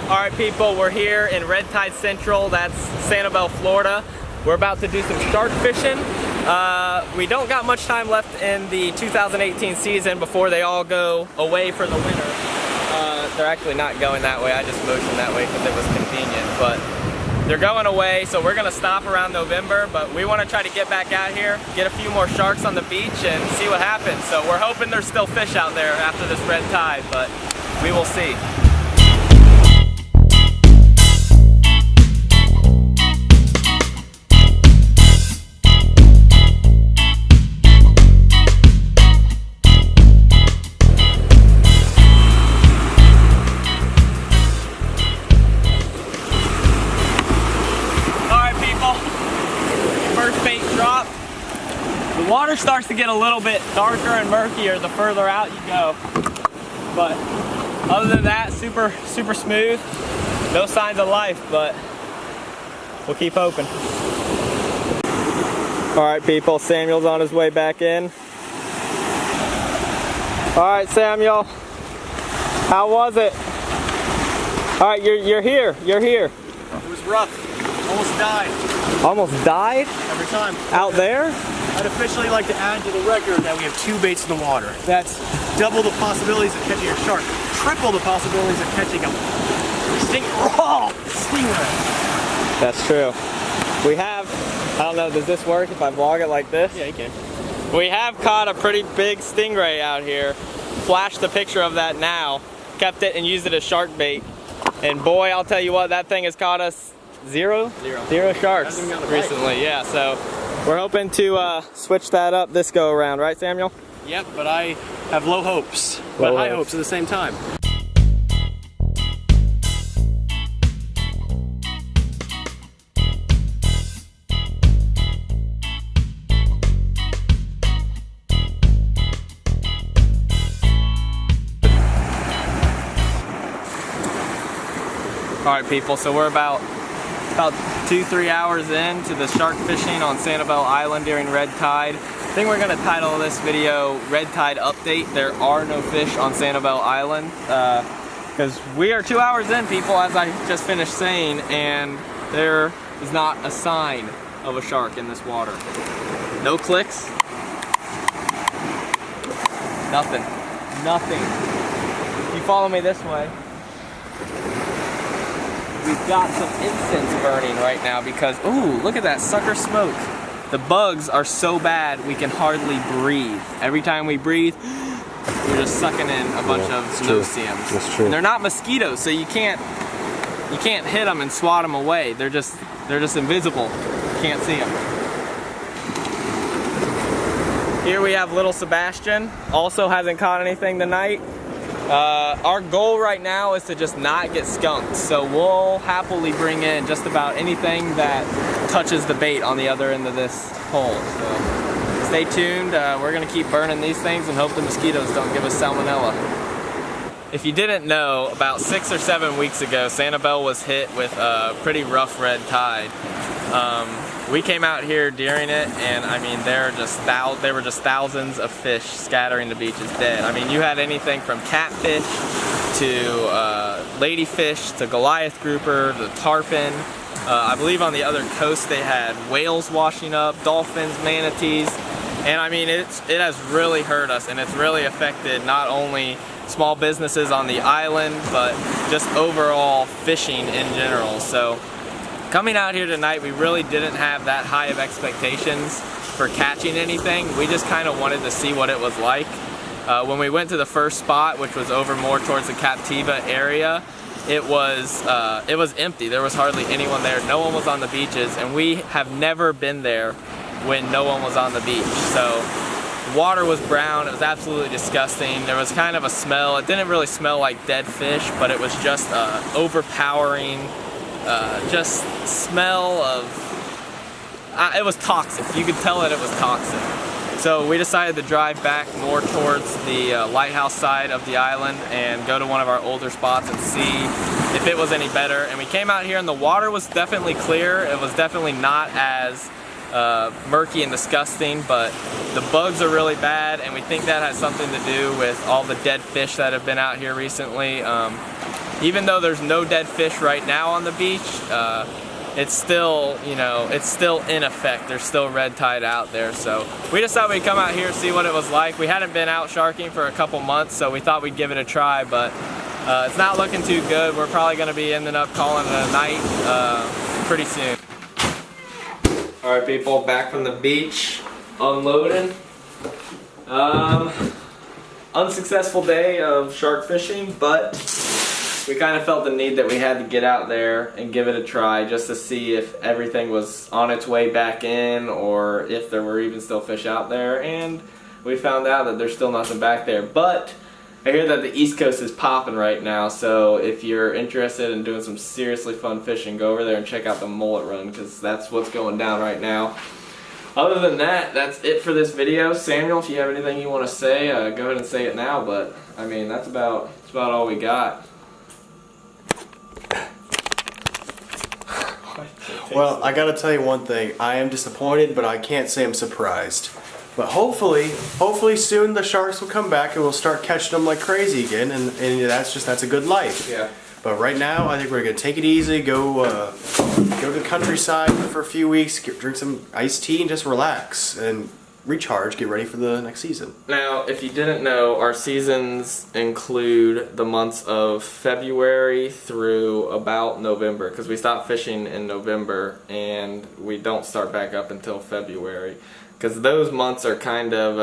Alright people, we're here in Red Tide Central, that's Sanibel, Florida. We're about to do some shark fishing. We don't got much time left in the 2018 season before they all go away for the winter. They're actually not going that way, I just motioned that way because it was convenient. But they're going away, so we're going to stop around November, but we want to try to get back out here, get a few more sharks on the beach and see what happens. So we're hoping there's still fish out there after this red tide, but we will see. First bait drop. The water starts to get a little bit darker and murkier the further out you go. But other than that, super smooth. No signs of life, but we'll keep hoping. Alright people, Samuel's on his way back in. Alright Samuel, how was it? Alright, you're here. It was rough. Almost died. Almost died? Every time. Out there? I'd officially like to add to the record that we have 2 baits in the water. That's double the possibilities of catching a shark, triple the possibilities of catching a stingray. That's true. We have, I don't know, does this work if I vlog it like this? Yeah, you can. We have caught a pretty big stingray out here. Flashed a picture of that now. Kept it and used it as shark bait. And boy, I'll tell you what, that thing has caught us Zero sharks recently, yeah, so we're hoping to switch that up this go around, right Samuel? Yep, but I have low hopes, but high hopes at the same time. Alright people, so we're about 2-3 hours into the shark fishing on Sanibel Island during red tide. I think we're going to title this video Red Tide Update. There are no fish on Sanibel Island because we are 2 hours in, people, as I just finished saying, and there is not a sign of a shark in this water. No clicks. Nothing. If you follow me this way, we've got some incense burning right now because, ooh, look at that sucker smoke. The bugs are so bad we can hardly breathe. Every time we breathe, we're just sucking in a bunch of no-see-ums. That's true. And they're not mosquitoes, so you can't hit them and swat them away. They're just invisible. You can't see them. Here we have little Sebastian. Also hasn't caught anything tonight. Our goal right now is to just not get skunked, so we'll happily bring in just about anything that touches the bait on the other end of this hole. So stay tuned, we're going to keep burning these things and hope the mosquitoes don't give us salmonella. If you didn't know, about 6 or 7 weeks ago, Sanibel was hit with a pretty rough red tide. We came out here during it, and I mean, there were just thousands of fish scattering the beaches dead. I mean, you had anything from catfish to ladyfish to Goliath grouper to tarpon. I believe on the other coast they had whales washing up, dolphins, manatees, and I mean, it has really hurt us, and it's really affected not only small businesses on the island, but just overall fishing in general. So coming out here tonight, we really didn't have that high of expectations for catching anything. We just kind of wanted to see what it was like. When we went to the first spot, which was over more towards the Captiva area, it was empty. There was hardly anyone there. No one was on the beaches, and we have never been there when no one was on the beach. So the water was brown. It was absolutely disgusting. There was kind of a smell. It didn't really smell like dead fish, but it was just overpowering. Just smell of, it was toxic. You could tell that it was toxic. So we decided to drive back more towards the lighthouse side of the island and go to one of our older spots and see if it was any better. And we came out here and the water was definitely clear. It was definitely not as murky and disgusting, but the bugs are really bad, and we think that has something to do with all the dead fish that have been out here recently. even though there's no dead fish right now on the beach, it's still, you know, it's still in effect. There's still red tide out there, so we just thought we'd come out here, see what it was like. We hadn't been out sharking for a couple months, so we thought we'd give it a try, but it's not looking too good. We're probably going to be ending up calling it a night pretty soon. Alright people, back from the beach, unloading. Unsuccessful day of shark fishing, but we kind of felt the need that we had to get out there and give it a try just to see if everything was on its way back in or if there were even still fish out there, and we found out that there's still nothing back there. But I hear that the East Coast is popping right now, so if you're interested in doing some seriously fun fishing, go over there and check out the Mullet Run, because that's what's going down right now. Other than that, that's it for this video. Samuel, if you have anything you want to say, go ahead and say it now, but I mean, that's about all we got. Well, I gotta tell you one thing. I am disappointed, but I can't say I'm surprised. But hopefully soon the sharks will come back and we'll start catching them like crazy again, and that's a good life. Yeah. But right now, I think we're gonna take it easy, go to the countryside for a few weeks, drink some iced tea, and just relax and recharge, get ready for the next season. Now, if you didn't know, our seasons include the months of February through about November, because we stop fishing in November and we don't start back up until February. Because those months are kind of,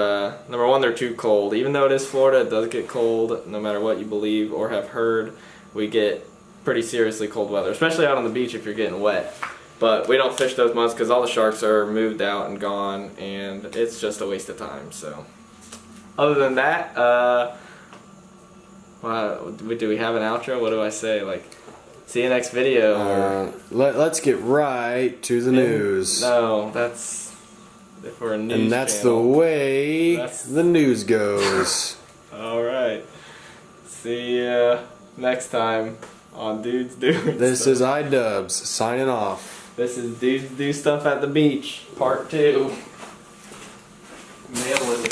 number one, they're too cold. Even though it is Florida, it does get cold, no matter what you believe or have heard. We get pretty seriously cold weather, especially out on the beach if you're getting wet. But we don't fish those months because all the sharks are moved out and gone, and it's just a waste of time. So, other than that, do we have an outro? What do I say? Like, see you next video. Or Let's get right to the news. No, that's if we're a news and that's channel. the way the news goes. All right. See ya next time on Dudes Doing This Stuff. is iDubbbz signing off. This is Dudes Do Stuff at the Beach, part 2. Mail is